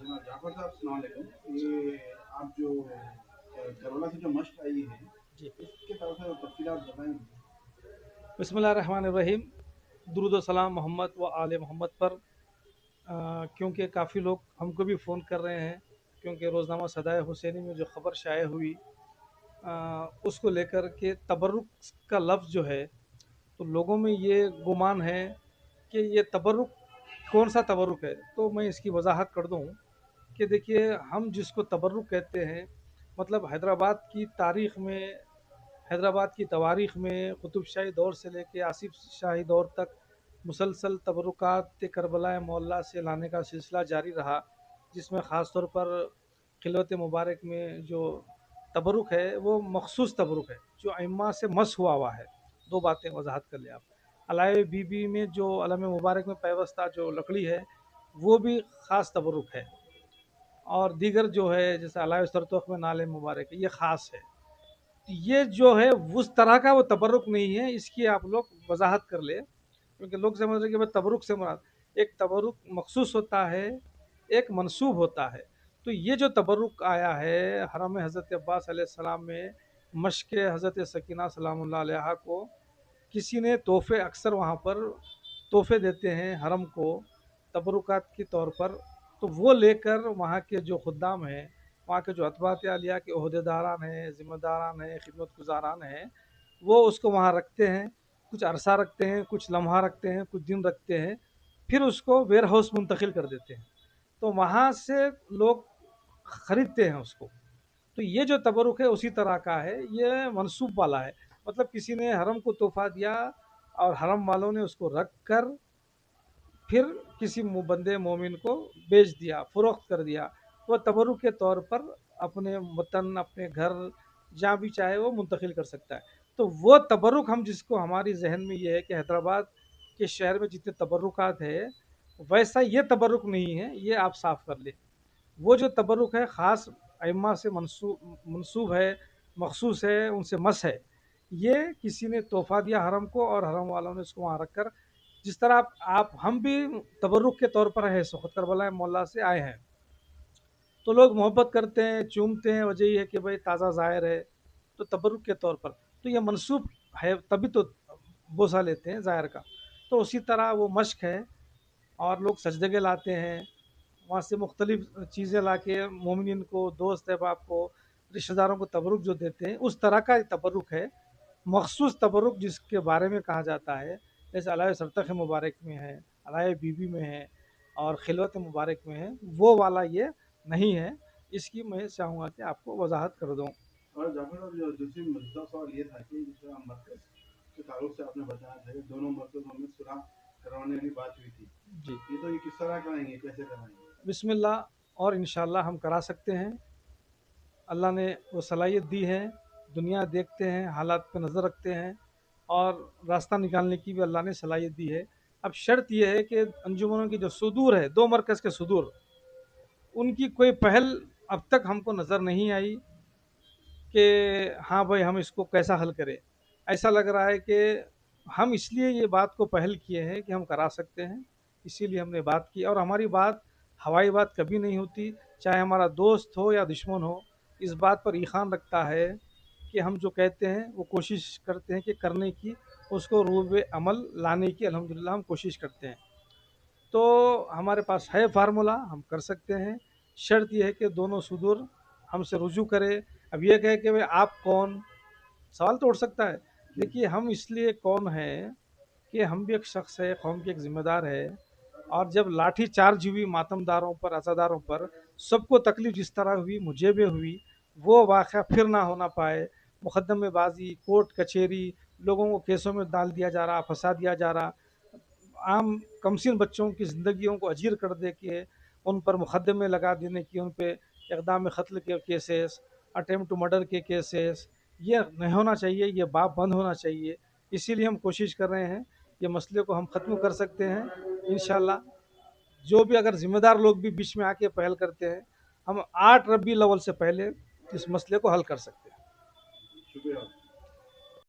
जनाब जाफर साहब अस्सलाम वालेकुम। ये आप जो करोला से जो मश्क आई है, जी। इसके तरफ से तफसीलात बताएंगे? बिस्मिल्लाहिर्रहमानिर्रहीम। दुरूद व सलाम मोहम्मद व आले मोहम्मद पर। क्योंकि काफ़ी लोग हमको भी फ़ोन कर रहे हैं, क्योंकि रोज़नामा सदाए हुसैनी में जो ख़बर शाये हुई उसको लेकर के तबर्रुक का लफ्ज़ जो है, तो लोगों में ये गुमान है कि ये तबर्रुक कौन सा तबर्रुक है। तो मैं इसकी वजाहत कर दूं कि देखिए, हम जिसको तबर्रुक कहते हैं, मतलब हैदराबाद की तारीख़ में, हैदराबाद की तवारीख़ में कुतुब शाही दौर से लेके आसिफ शाही दौर तक मुसलसल तबरुकात करबला मौला से लाने का सिलसिला जारी रहा, जिसमें ख़ास तौर पर खिलवत मुबारक में जो तबरुक है वो मखसूस तबरुक है जो अइम्मा से मस हुआ है। दो बातें वजाहत कर ले आप। अलाए बीबी में जो अलम मुबारक में पैवस्ता जो लकड़ी है वो भी ख़ास तबरुक है, और दीगर जो है जैसे अलाए सरतोख में नाले मुबारक है ये ख़ास है। ये जो है उस तरह का वो तबरुक नहीं है, इसकी आप लोग वजाहत कर ले, क्योंकि लोग समझ रहे हैं कि भाई तबरुक से मुराद एक तबरुक मखसूस होता है, एक मंसूब होता है। तो ये जो तबरुक आया है हरम हज़रत अब्बास अलैहिस्सलाम में मश्क हज़रत सकीना सलामुल्लाह अलैहा को किसी ने तोहफे, अक्सर वहाँ पर तोहफे देते हैं हरम को तबरुकात के तौर पर, तो वो लेकर वहाँ के जो खुद्दाम हैं, वहाँ के जो अतबात आलिया के अहदेदारान हैं, ज़िम्मेदारान हैं, खिदमत गुजारान हैं, वो उसको वहाँ रखते हैं। कुछ अरसा रखते हैं, कुछ लम्हा रखते हैं, कुछ दिन रखते हैं, फिर उसको वेयर हाउस मुंतकिल कर देते हैं। तो वहाँ से लोग ख़रीदते हैं उसको। तो ये जो तबरुक है उसी तरह का है, ये मनसूब वाला है। मतलब किसी ने हरम को तोहफा दिया और हरम वालों ने उसको रख कर फिर किसी बंदे मोमिन को बेच दिया, फ़रोख्त कर दिया, वो तबरुक के तौर पर अपने वतन, अपने घर, जहाँ भी चाहे वो मुंतकिल कर सकता है। तो वो तबरुक हम जिसको हमारी जहन में ये है कि हैदराबाद के शहर में जितने तबरुकात है वैसा ये तबरुक नहीं है, ये आप साफ़ कर लें। वो जो तबरुक है ख़ास अइम्मा से मंसूब है, मखसूस है, उनसे मस है। ये किसी ने तोहफ़ा दिया हरम को और हरम वालों ने उसको वहाँ रख कर, जिस तरह आप हम भी तबरुक के तौर पर है इस वक्त करबला मौला से आए हैं, तो लोग मोहब्बत करते हैं, चूमते हैं, वजह ये है कि भाई ताज़ा ज़ाहिर है, तो तबरुक के तौर पर तो ये मनसूब है, तभी तो बोसा लेते हैं ज़ाहिर का। तो उसी तरह वो मश्क है, और लोग सजदगे लाते हैं वहाँ से मुख्तलिफ चीज़ें ला के मोमिन को, दोस्त अहबाब को, रिश्तेदारों को तबरुक जो देते हैं, उस तरह का तबरुक है। मखसूस तबरुक जिसके बारे में कहा जाता है, जैसे अलाए सरतख मुबारक में है, अलाए बीबी में है और खिलवत मुबारक में है, वो वाला ये नहीं है। इसकी मैं चाहूँगा कि आपको वजाहत कर दूँ। और जाफर साहब, जो दूसरी दूसरा सवाल ये था कि जिस तरह मरकज के ताल्लुक से आपने बताया था कि दोनों मरकज़ों में सुलह करवाने की बात हुई थी, जी। ये किस तरह कराएंगे, कैसे कराएंगे? बिस्मिल्लाह, और इंशाअल्लाह हम करा सकते हैं। अल्लाह ने वो सलाहियत दी है। दुनिया देखते हैं, हालात पे नज़र रखते हैं, और रास्ता निकालने की भी अल्लाह ने सलाहियत दी है। अब शर्त यह है कि अंजुमनों की जो सुदूर है, दो मरकज़ के सुदूर, उनकी कोई पहल अब तक हमको नज़र नहीं आई कि हाँ भाई हम इसको कैसा हल करें। ऐसा लग रहा है कि हम इसलिए ये बात को पहल किए हैं कि हम करा सकते हैं, इसीलिए हमने बात की। और हमारी बात हवाई बात कभी नहीं होती, चाहे हमारा दोस्त हो या दुश्मन हो, इस बात पर ईखान रखता है कि हम जो कहते हैं वो कोशिश करते हैं कि करने की, उसको रूब अमल लाने की अल्हम्दुलिल्लाह हम कोशिश करते हैं। तो हमारे पास है फार्मूला, हम कर सकते हैं। शर्त यह है कि दोनों सुदूर हमसे रुजू करें। अब ये कहे कि भाई आप कौन, सवाल तो उठ सकता है। जी। देखिए, हम इसलिए कौन हैं कि हम भी एक शख्स है, कौम के एक ज़िम्मेदार है, और जब लाठी चार्ज हुई मातमदारों पर, अज़ादारों पर, सबको तकलीफ़ जिस तरह हुई मुझे भी हुई, वो वाक़या फिर ना होना पाए। मुकदमेबाजी, कोर्ट कचहरी, लोगों को केसों में डाल दिया जा रहा, फंसा दिया जा रहा, आम कमसिन बच्चों की ज़िंदगियों को अजीर कर दे के उन पर मुकदमे लगा देने की, उन पे इक़दाम क़त्ल के केसेस, अटेम्प्ट टू मर्डर के केसेस, ये नहीं होना चाहिए, ये बाप बंद होना चाहिए। इसीलिए हम कोशिश कर रहे हैं, ये मसले को हम ख़त्म कर सकते हैं इंशाअल्लाह। जो भी अगर ज़िम्मेदार लोग भी बीच में आके पहल करते हैं, हम 8 रबी अव्वल से पहले इस मसले को हल कर सकते हैं। शुक्रिया।